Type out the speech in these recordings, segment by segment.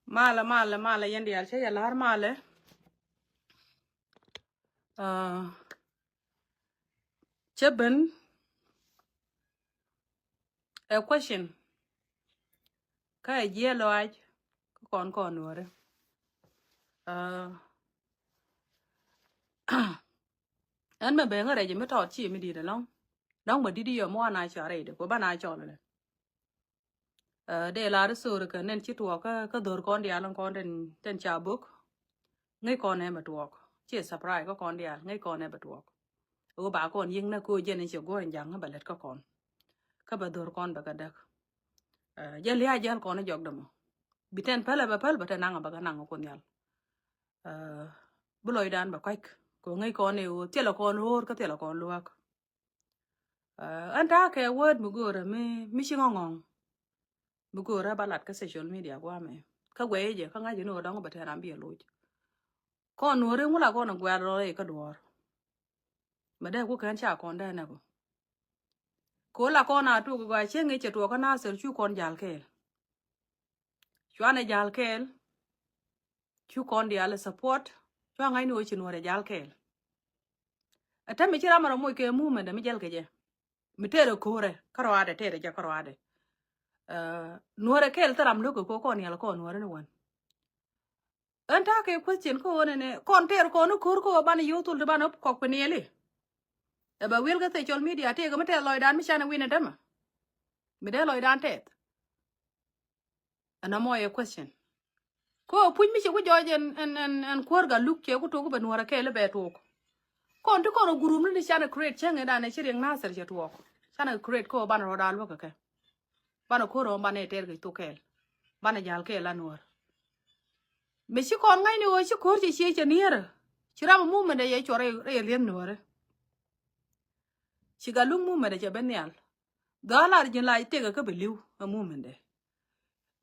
Mala yendi al shay alar male. Cheben a question. Ka yelo aj kon wore. An me be ngare je me to chi mi di de long. Dong ma didi yo mo na chare de ko bana chole. De la sur ka nen chi tuo ka dor kon dia long kon den cha book. Ngai kon e ma tuo. Chi surprise ko kon dia ngai kon e ba tuo. O ba kon ying na ko je ne che go jang ba let ko kon. Ka ba dor kon ba ka dak. Jali a jal kon jog damo. Biten pala ba pal ba ta nanga ba ka nanga kon yal. Buloy dan ba kwaik. Ko ngai kon e o tela kon hor ka tela kon luak. Anta ke word mugora mi shingongong. Mugora balat ka social media kwa me. Ka weje ka ngaji no dong ba ta rambi loj. Kon hore ngula kon gwa ro e ka dwor. Ba da ku kan cha kon da na ko. Ko la kon a tu gwa chenge che to ka na ser chu kon jal kel. Chwane jal kel. Chu kon dia le support. Chwa ngai no chin wore jal kel. Ata mi chira mara mo ke mu me da mi jal ke je. Mi tere kore karwade tere ja karwade. Nuore kel taram loko ko kon yal kon nuore no wan. Anta ke question ko ne kon ter ko no kur ko ban yotul de ban op kok penele. E ba wil ga social media te ga mate loy dan mi chana wina dama. Mi de loy dan tet. Ana mo ye question. Ko puñ mi che ko jojen en kur ga luk che ko to ko ban nuore kel be to ko. Kon to ko gurum ni chana create chenge dan e chiring nasel che to ko. Chana create ko ban ro dal ko ke. Bana koro bana ter ga to kel. Bana jal kel anwar. Me shi kon ngai ni o shi kor chi che niera. Chira mu me de ye chore re lien nuore. Shi ga lung mu me de je benyal. Dalar jin lai te ga ka beliu mu me de.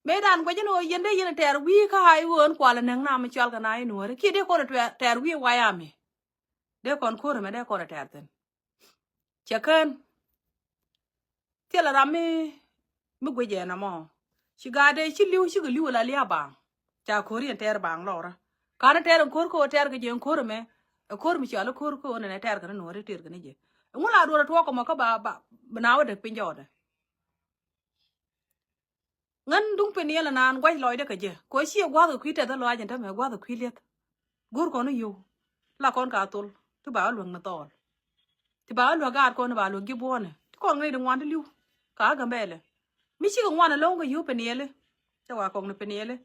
Me dan ko jino yende yene ter wi ka hai won kwala nang na me chal ga nai nuore. Ki de ko ter wi waya me. De kon kor me de ko ter ten. Chakan tela rami mi gweje na mo. Shi ga de shi liu la lia bang. Cha kori en ter bang lora. Kana ter kor ko ter ga jen kor me. Kor mi chala kor ko ne ter ga no re ter ga ne je. Ngula do to ko ma ka ba na wa de pinjo de. Ngan dung pe ne la nan gwai loy de ka je. Ko shi gwa ga kwite da lo ajen ta me gwa ga kwilet. Gor ko no yo. La kon ka tul. Tu ba lu na tol. Ti ba lu ga ko na ba lu gi bone. Ti ko ngai de ngwan de liu. Ka ga mbele. Mi shi ga ngwan lo ga yo pe ne le. Ta wa ko ne pe ne le.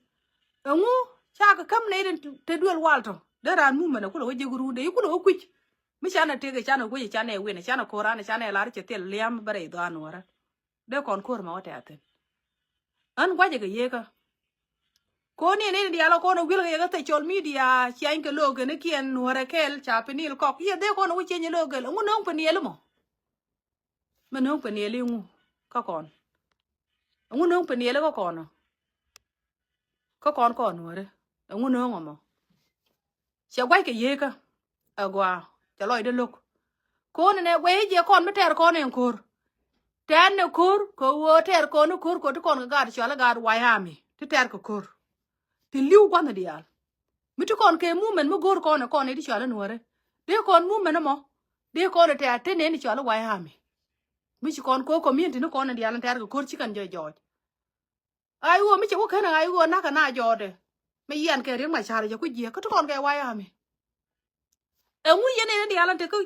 Ngu chaka kam ne den te duel walto de ran mu mena kulo je guru de kulo kwich mi chana tege chana goje chana we ne chana korana chana lar che tel liam bare do anora de kon kor ma wata aten an gwaje ga yega ko ne dialo ko no wil ga te chol media chain ke loge ne kien nuore kel cha penil kok ye de ko no che ne loge ngu no penil mo men no penil ngu ka kon ngu no penil ko kono ko kon nuore ngu no ngomo che gwai ke yega agwa cha loy de lok ko ne we je kon meter ko ne kor ten ne kor ko wo ter ko no kor ko to kon ga cha la ga wa ya mi ti ter ko kor ti liu kwa na dial mi to kon ke mu men mo gor ko ne di cha la nuore de kon mu men mo de ko ne te ne ni cha la wa ya mi chi kon ko community no kon ne dial ter ko kor chi kan jo ai wo mi che wo kana ai wo na kana jo de me yan ke rin ma cha ja ku je ko to kon ke wa ya mi ngu yene ne dialan te ka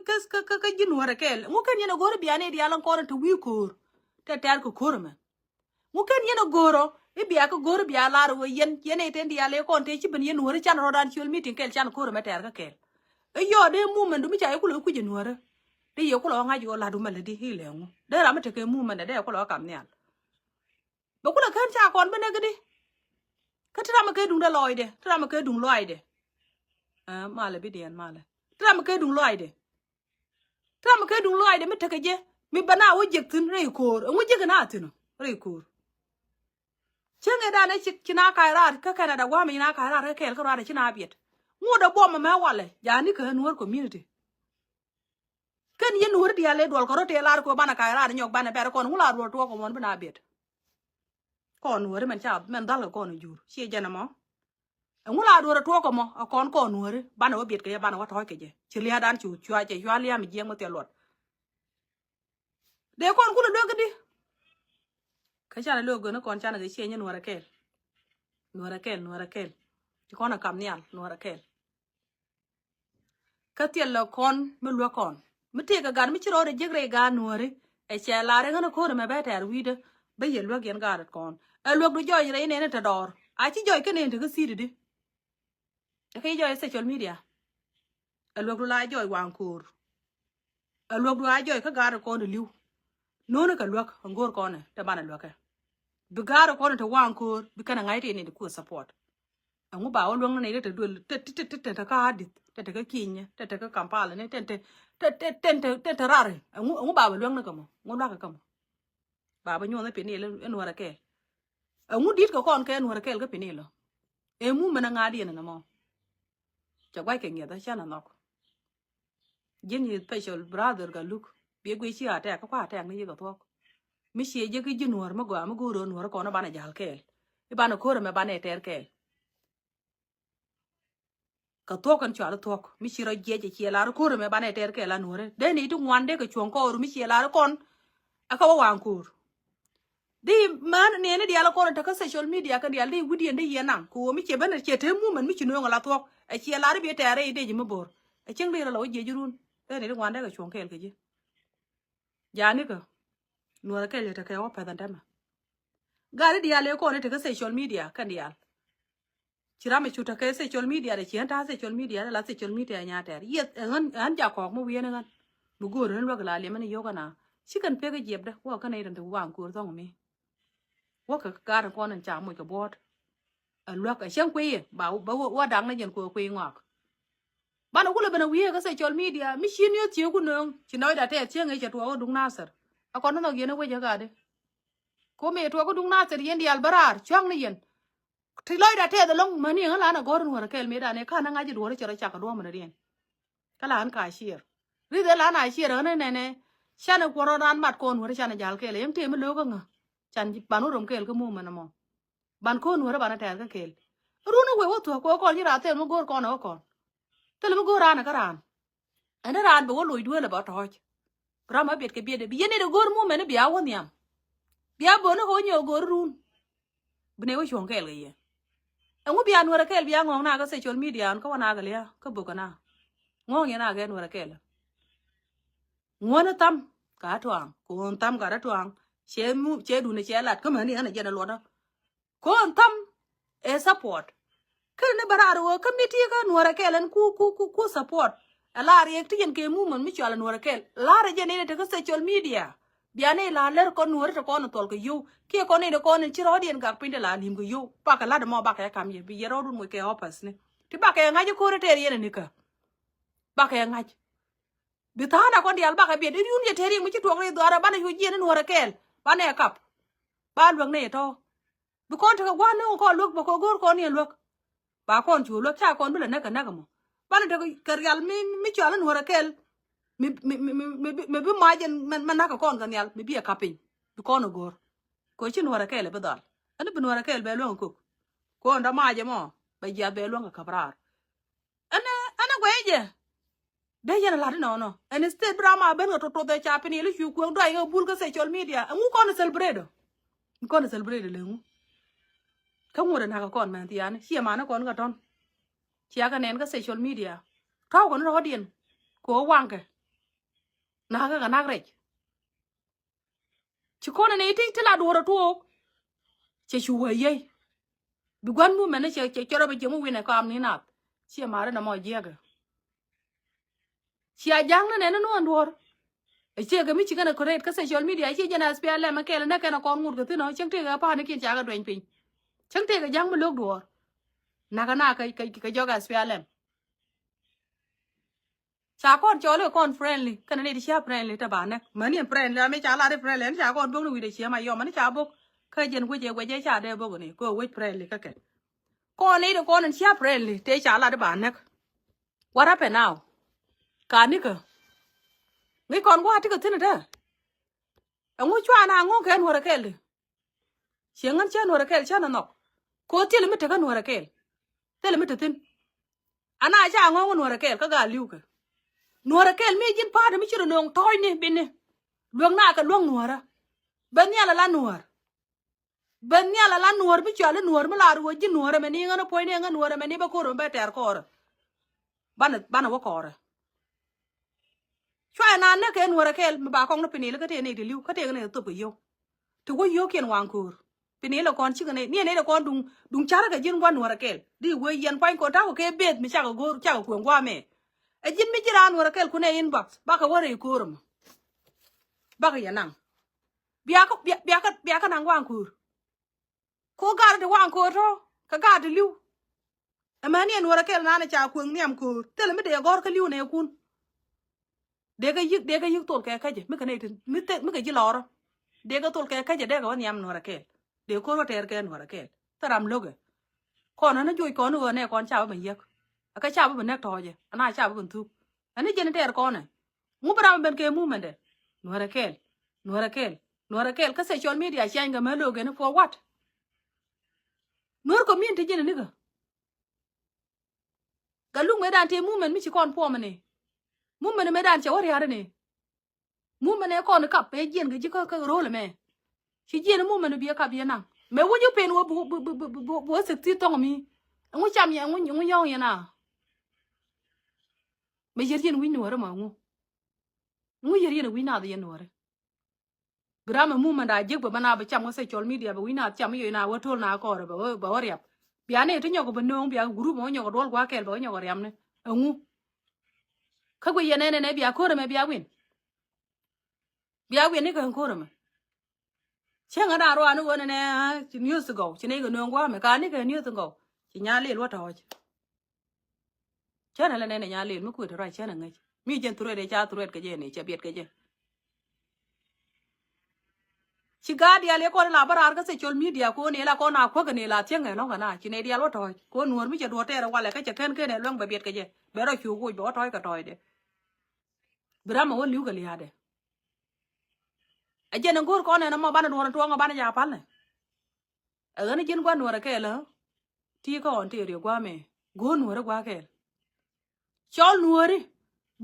jinuare kel ngu kan yene goro biane dialan ko to wi kor te ter ko kor me ngu kan yene goro e biya ko goro biya lar wo yene te diale ko te ci ben yene wori chan rodan ci meeting kel chan kor me ter ka kel e yo de mu men du mi cha ko lo ku jinuare de yo ko lo ngaji o la du mele di hile ngu de ra mate ke mu men de ko lo kam nyal ba ko la kan cha kon bene gidi ka tra ma ke dung da loy de tra ma ke dung loy de male bi den male tram ke dung loy de mi take je mi bana wo jek tin re kor ngu je na tin re kor chenge da ne china kai ra ka kana da wa mi na kai ra ke ka ra china biet ngu da bom ma wale ya ni ka nuor community ken ye nuor dia le dol ko te lar ko bana kai ra nyok bana ber ko ngu la ro to ko mon bana biet ko nuor men cha men dal ko no jur chi je na mo ngula do to ko mo akon ko nuore bana wo biet ke bana wa to ke je chilia dan chu chua che chua lia mi je mo te lot de kon kula do gidi ka cha lo go no kon cha na ge che nye nuora kel ti kon kam nial nuora kel ka tiel lo kon me lo kon me te ga gan mi chiro de jegre ga nuore e che la re no ko me be ter wi de be ye lo gen ga kon e lo do joy re ne ta dor a chi joy ke ne te ga si de ke joy social media e lo do la joy wan kur e lo do a joy ka ga kon de liu no ne ka lo ngor kon te bana lo ka bi ga kon te wan kur bi kana ngai te ne ku support angu ba wo long ne te do te ka adit te ka kinya te ka kampala ne te rare angu ba ba long ne ka mo ngu la ka mo ba ba nyo ne pe ne le nuora ke angu dit ko kon ke nuora ke ga pe ne lo e mu mena ngadi ne na mo cha gwai ke nya da cha na nok jeni special brother ga look bi gwe chi ate ka kwa ate ne ye ga to mi she je ki nuor ma gwa ma go ro nuor ko na bana jal ke e bana ko me bana ter ke ka to kan cha to mi shiro je che la ko me bana ter ke la nuor de ni tu ngwan de ka chon ko ru mi she la kon aka wa wan kur di man ne di ala ko ta ka social media ka di ala wudi ende ye nan ko mi che bana che te mu man mi chino ngala to e che la bi tere de ji mo bor e cheng de la o je jurun de ni ngwan de ka chon ke ke ji ja ni ka nuora ke le ta ke wa pa dan dama gari di ale ko ne te ka social media kan di al chira me chuta ke social media de chen ta social media la social media nya ter yet an ja ko mo wi ne ngan bu go ren wa la le man yo kana shi kan pe ga jeb de wa ka ne ran de wa ko to mi wa ka ka ko nan cha mo ka bot an lo ka chen kwe ba wa dang na jen ko kwe ngak bana kula bana wi ka social media mi shin yo tie ku no chinoi da te chen e chatwa dung nasar akon no ge ne we ja ga de ko me to ko dung nasar yen di albarar chang ne yen thì lôi đã thế long mà niềng là nó gọi nó cái mấy đàn này khả năng ngay chỉ đuổi cho nó chả có đuổi mà điên cái là anh cái xìr vì thế là này xìr này này xa nó qua nó ăn mặt con nó xa nó giàu cái lấy thêm mới lừa cái ngà chẳng bán nó rồng cái mua mà nó mò bán con nó bán nó cái cái rồi nó quay qua thua con như là thế nó gọi con nó con thế là nó gọi ra nó cái ran anh nó ran bảo lùi đuôi là bảo thôi ra mà biết cái biết đấy bây giờ này nó gọi mua mà nó béo quá niệm béo bữa nó gọi nhiều gọi run bên này có chuồng cái gì angu biya nuora kel biya ngong na ga social media an ko wana ga liya ka bukana ngong yana ga nuora kel ngona tam ka twang ko tam ka twang che du ne che lat ko mani ana jena loda ko tam e support kar ne bararo committee ka nuora kel an ku support ala ri ti yen ke mu man mi chala nuora kel la re jene ne ta social media biane la ler ko nuora to ko no tol ko yu ke ko ne ko ne chiro dien ga pinde la lim ko yu pa ka la de mo ba ka kam ye bi yero dun mo ke opas ne ti ba ka nga ko re ter ye ne ka ba ka nga bi ta na ko di al ba ka bi de yun ye teri mu ci to re do ara ba ne yu je ne nuora kel ba ne kap ba lu ne to bi ko ta ko ne ko lu ko gor ko ne lu ba kon chu lu cha kon bi le ne ka na ka mo ba ne de ka real mi chala nuora kel mi bi majen man naka kon kan yal mi bi kapin bi kono gor ko chin wara kele bedal ana bin wara kele be lon ko nda maje mo be ja be lon ka kabrar ana gweje de yana la no and instead brama ben to de chapini lu chu ko ndo ay bul ka social media ngu kono celebrate le ngu ka ngore naka kon man tiane chi ma na kon ka ton chi aka nen ka social media ka ko no hodien ko wanke naga ga nagrech ci kona ne tin tila do to ce shuwa ye bi gwan mu mena ce ro be mu wina ko am ni nat ci mare na mo jega ci a jang ne no ndor e ce ga mi ci kana correct ka social media ci jana spele ma kele na kana ko ngur ga tino ceng te ga pa ne kin ja ga dwen pin ceng te ga jang mu lok dor naga na ka joga spele cha con chole con friendly kana ne di cha friendly ta bana mani friendly me cha la de friendly cha con bong wi de cha ma yo mani cha bok ka jen gwe cha de bok ni ko we friendly ka ke con ne de con cha friendly te cha la de bana what happened now ka ni ka ngi con wa ti ka tin da ngu chwa na ngu ken hora kel chengan cha hora kel cha na no ko ti le me te kan hora kel tele mi tin ana cha ngo nuora kel ka ga liu ka nuora kel mi jin pa de mi chiro nong toy ni bin ni luong na ka luong nuora ben ya la nuor ben ya la nuor bi cha la nuor mi la ru ji nuora me ni ngana poi ni ngana nuora me ni ba ko ro be ter ko bana wo ko chwa na na ke nuora kel mi ba kong na pini la ka te ne de liu ka te ne to bu yo to wo yo ken wang kur pini la kon chi ne ni ne la kon dung chara ka jin gwa nuora kel di wo yen poi ko ta ko ke bet mi cha ko gwa me e jin mi jira nuora kel ku ne inbox ba ka wore ko rum ba ka yanang biya ka nang wang kur ko gar de wang ko to ka ga de liu amani nuora kel na na cha ku niam kur tele mi de gor ka liu ne kun de ga yik tol ka je mi ka ne tin mi ka ji lor de ga tol ka je de ga niam nuora kel de ko ro ter ke nuora kel taram loge kon na joy kon go ne kon cha ba yek aka cha ba ne to je ana cha ba tu ani je ne ter kon ne mu bra ben ke mu mende nuora kel ka social media cha nga ma loge ne for what nuor ko min te je ne ga galung me dan te mu men mi ci kon po mane mu men me dan che wori hare ne mu men e kon kap e jen ga ji ko ka ro le me ci je ne mu men bi ka bi na me wo ju pen wo bo se ti tong mi ngu cham ya ngu yong ya na me jer jen wi nuor ma ngu jer jen wi na de nuor grama mu men da je ba na ba cham ko social media ba wi na cham yo na wo tol na ko ba wori ap bia ne to nyogo benong bia group mo nyogo dol kwa kel bo nyogo riam ne ngu ka gwe yene ne bia ko me bia win ni ka ko me chenga da ro anu wona ne news go chine go nongwa me ka ni ka news go chi nya le lo to chana le ne nya le mu ku to ra chana ngai mi jen ture de cha ture ke je ne che biet ke je chi ga dia le ko la barar ka social media ko ne la ko na ko ne la chenga no kana chi ne dia lo to ko nuor mi che do te ra wala ka che ken ke ne long be biet ke je be ro chu ko bo to ka to de brama wo liu ga li hade a jen ngor ko ne no mo bana nuor to ngo bana ja pal ne a ne jen gwa nuor ke la ti ko on te ri gwa me go nuor gwa ke chol nuor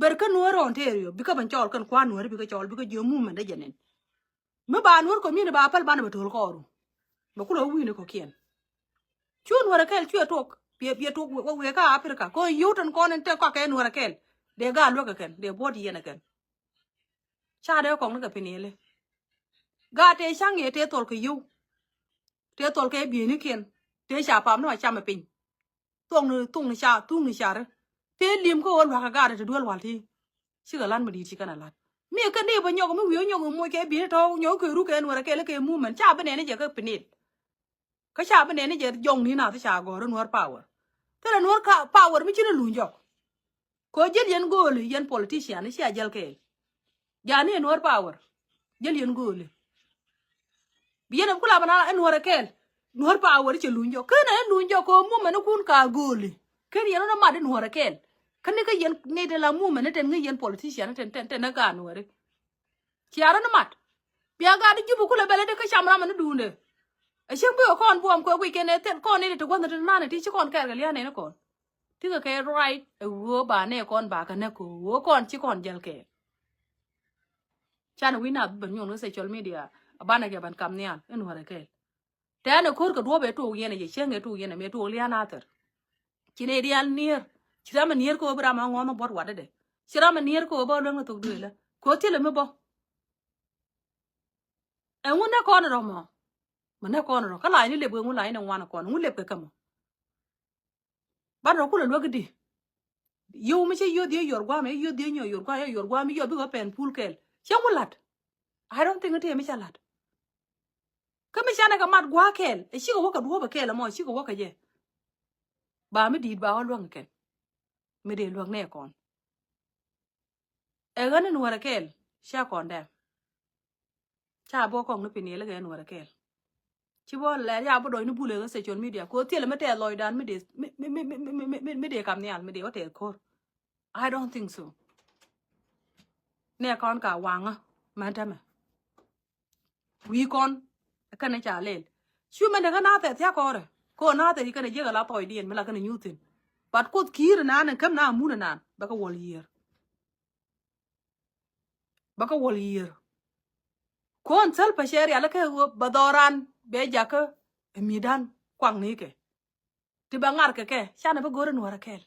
ber ka nuor on te ri bi ka ban chol kan kwa nuor bi ka chol bi ka jo mu men de jenen me ba nuor ko mi ne ba pal bana betol ko ru ba ku lo wi ne ko kien chu nuor ke chu tok bi tok wo we ka afrika ko yuton ko ne te ko ke nuor ke de ga lo ka ken de body yene ken cha de ko ne ka pinile ga te sang ye te tol ke yu te tol ke bi ni ken te sha pam no cha ma pin tung ni sha re te lim ko wa ka ga de dual wal ti chi ga lan ma di chi kana lat mi ka ne ba nyogo mi wi nyogo mo ke bi to nyogo ke ru ke no ke le ke mu man cha ba ne ne je ka pinil ka cha ba ne ne je jong ni na ta cha go ro nuor power te la nuor ka power mi chi ne lu njok ko jel yen gole yen politician ni sha jel ke ja ne nuor power jel yen gole biyen kula bana nuor ke nuor power che lu njok kana lu njok ko mu man kun ka gole ken yen no ma de nuor ke kan ne ka yen ne de la mu man ten ngi yen politician ten na ga nuor chiara na mat biya ga di jubu kula bele de ka shamra man dunde a shin bo kon buam ko wi ken ten kon ne to gon na ne ti chi kon ka ga ya ne kon ti ka ke right wo ba ne kon ba ka ne ko wo kon chi kon jel ke chan wi na ban yon social media abana ke ban kam nian en wara ke ta ne kor ka do be to yene je chenge to yene me to lia na ter chi ne dial nier chi ma nier ko bra ma ngono bot wade de chi ma nier ko bo lo to du le ko ti le me bo en wona kon ro mo ne kon ro kala ni le bo ngun lai na wana kon ngun le ke kam ban ro ku le lo gidi yo mi che yo die yor gwa me yo die nyo yor gwa mi yo bi ko pen pul kel chen wulat I don't think it mi chalat ka mi chana ka mat gwa kel e chi ko ka duo ba kel mo chi ko ka je ba mi di ba lo ken mi de lo ne kon e gan nu wara kel sha kon da cha bo kon no pini le gan wara kel chi bo le ya bo do ni bule ga social media ko ti le me te loy dan mi de kam ni al mi de o te ko I don't think so ne kon ka wanga ma ta ma wi kon kana cha le chu me de na te thya ko re ko na te kana je la toy dien mela kana nyutin bat ko kir na nan kam na mun nan baka wol yer kon sal pa sheri ala ke badoran be jaka midan kwang ni ke ti bangar ke chana ba gore nuara kel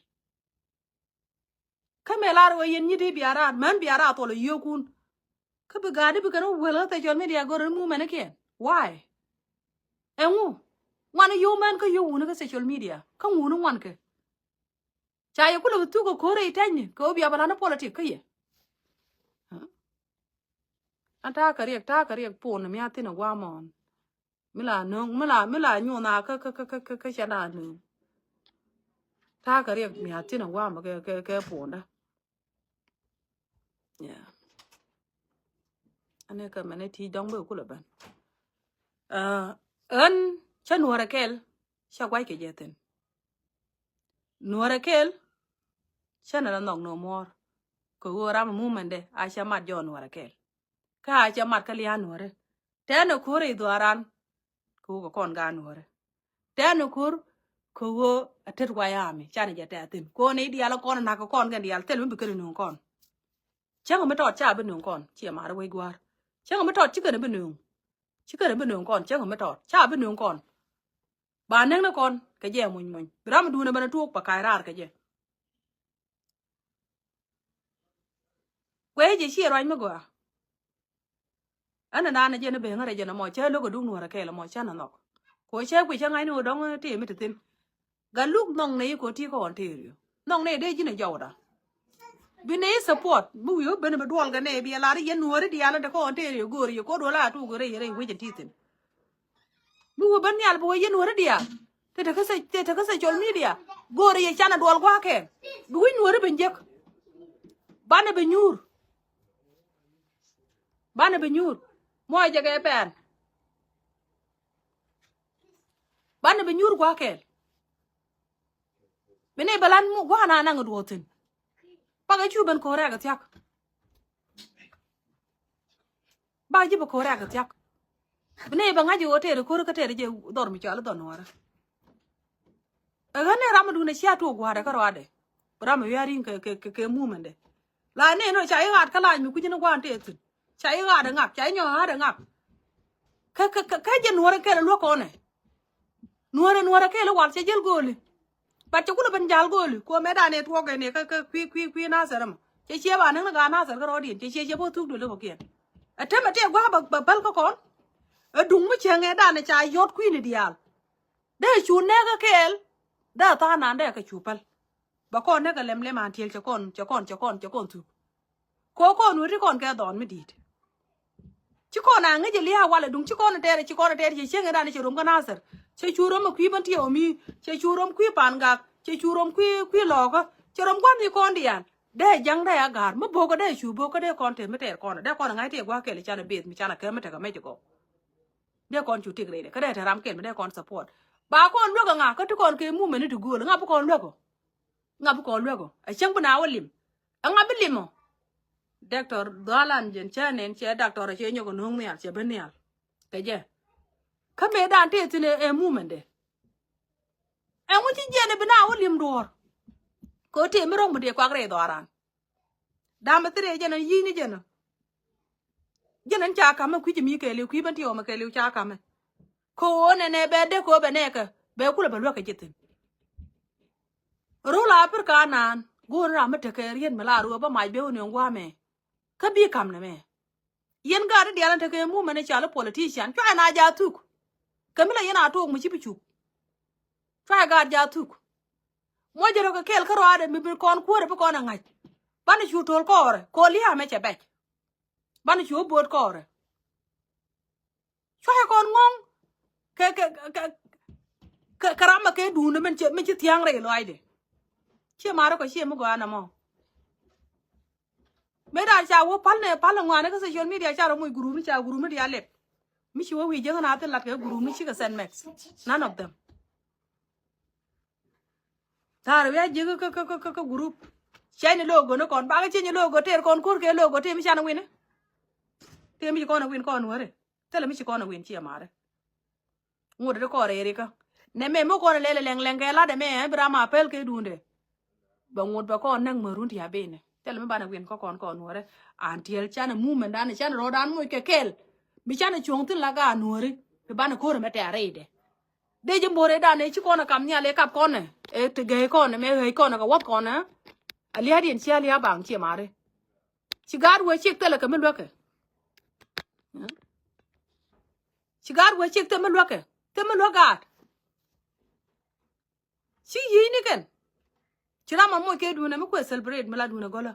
kamelar wo yen nyidi biara man biara to le yokun ka be gadi be kana wela te jol media gore mu mene ke why engu wana yo man ka yo wona ka social media ka wona wan ke cha ye kula tu ko kore itanye ko biya bana politic ke ye ta kariek pon mi atina wa mon mila nyu na ka shana nu ta kariek mi atina wa ma ke pon da yeah ane ka mane ti dong be kula ban an cha nuara kel sha gwai ke jeten nuara kel chana la nok no more ko ora mu mende a sha mat jo nuara kel ka cha mat ka lia nuare tano kore doaran ko kon ga nuare tano kur ko wo atet wayami chana jata tin ko ne diala kon na ko kon ga dial tel bi kene non kon changa meto cha be non kon chi ma we gwar changa meto chi kene be non kon changa meto cha be non kon ba neng na kon ke je mun bram du na bana tuok pa kai rar ke je we je chi ro me gwa ana na je na be ngare je na mo che lo ko du nuara ke la mo cha na nok ko che ku cha ngai no dong ti mi tin ga luk nong ne ko ti ko on ti ri nong ne de ji na jawda bi ne support bu yo be ne ba dol ga ne bi la ri yen nuara di ala de ko on ti ri go ri ko do la tu go re we je ti tin bu ban yal bo yen nuara di ya te ta ka sa social media go ri cha na dol kwa ke bu wi nuara be njek bana be nyur mo jage pen bana be nyur kwa kel bene balan mu wana na ngodotin paga chu ban ko ra ga tyak ba ji ba ko ra ga tyak bene ba ngaji wote ko ka tere je dor mi chala don wara aga ne ramadu ne sia to gwa da ka rade ram yarin ke mu mende la ne no cha yi kala mi ku jina gwa ante tin cha yi da ngap cha nyo ha da ngap ka je nuora ke lo ko ne nuora ke lo wal che jel goli ba cha kula ban jal goli ko me da ne to ke ne ka kwi na saram che che ba nang ga na sar ka rodi che bo tuk do lo ko ke atema te gwa ba bal ko kon dung mi che nge da ne cha yot kwi ni dial de chu ne ka kel da ta na de ka chu pal ba kon ne ka lem an tiel cha kon tu ko nu ri kon ka don mi dit chi kon na nge je liya wala dung chi kon tere che nge da ne che rum ka na sar che chu rum kwi ban ti o mi che chu rum kwi pan ga che chu rum kwi lo ka che rum kon ni kon dial de jang da ya gar mo bo ko de chu bo ko de kon te me ter kon de kon ngai te gwa ke le cha na bet mi cha na ke me te ka me ko de kon chu tik re de ka de ram ke me de kon support ba kon lo ka nga ka tu kon ke mu me ni tu gu nga bu kon lo ko a chang bana walim nga bilimo doctor dalan jen chanen che doctor che nyogo nong ne che benial ke je ka me dan te tine e mu mende e mu ti je ne bana walim dor ko te mi rong de kwa gre doran da ma tre je na yi ni je na cha ka ma ku ji mi ke le ku ban ti o ma ke le cha ka ma ko ne be de ko be ne ka be ku le ba lo ka jitin rula per kanan gon ra ma te ke rien ma la ru ba mai be ne ngwa me ka bi kam ne me yen ga de ala te ke mu me ne cha le politician twa na ja tuk kamila yana to mu ci pichu twa ga ja tuk mo jero ka kel ka ro ade mi bir kon ko re ko na ngai ban chu tol ko re ko li ha me che be ban chu bot ko re twa kon ngong ke karama ke du ne men ci tiang re lo ai de che maro ko che mo go na mo me da cha wo pal ngwane ka social media cha ro mu guru mi dia let mi chi wo wi je na te lat ke guru mi chi ka sen max none of them tar we je ka group che ni logo no kon ba che ni logo ter kon kur ke logo te mi cha na win te mi ko na win kon wore te le mi chi ko na win chi mare ngode ko re ka ne me mo ko le leng ke la de me bra ma pel ke dunde ba ngot ba ko nang marun ti abene tel me bana gwen ko kon nuore antiel chana mu men dan chana ro dan mo ke kel mi chana chung tin la ga nuore be bana ko me te arede de je mbore dan e chi ko na kam nya le kap ko ne e te ge ko ne me he ko na ga wat ko na ali hadien chi ali abang chi mare chi gar we chi tele ke me loke chi gar we chi te me loke te me logat chi yi ni ken chira ma mo ke du na me ko celebrate me la du na gola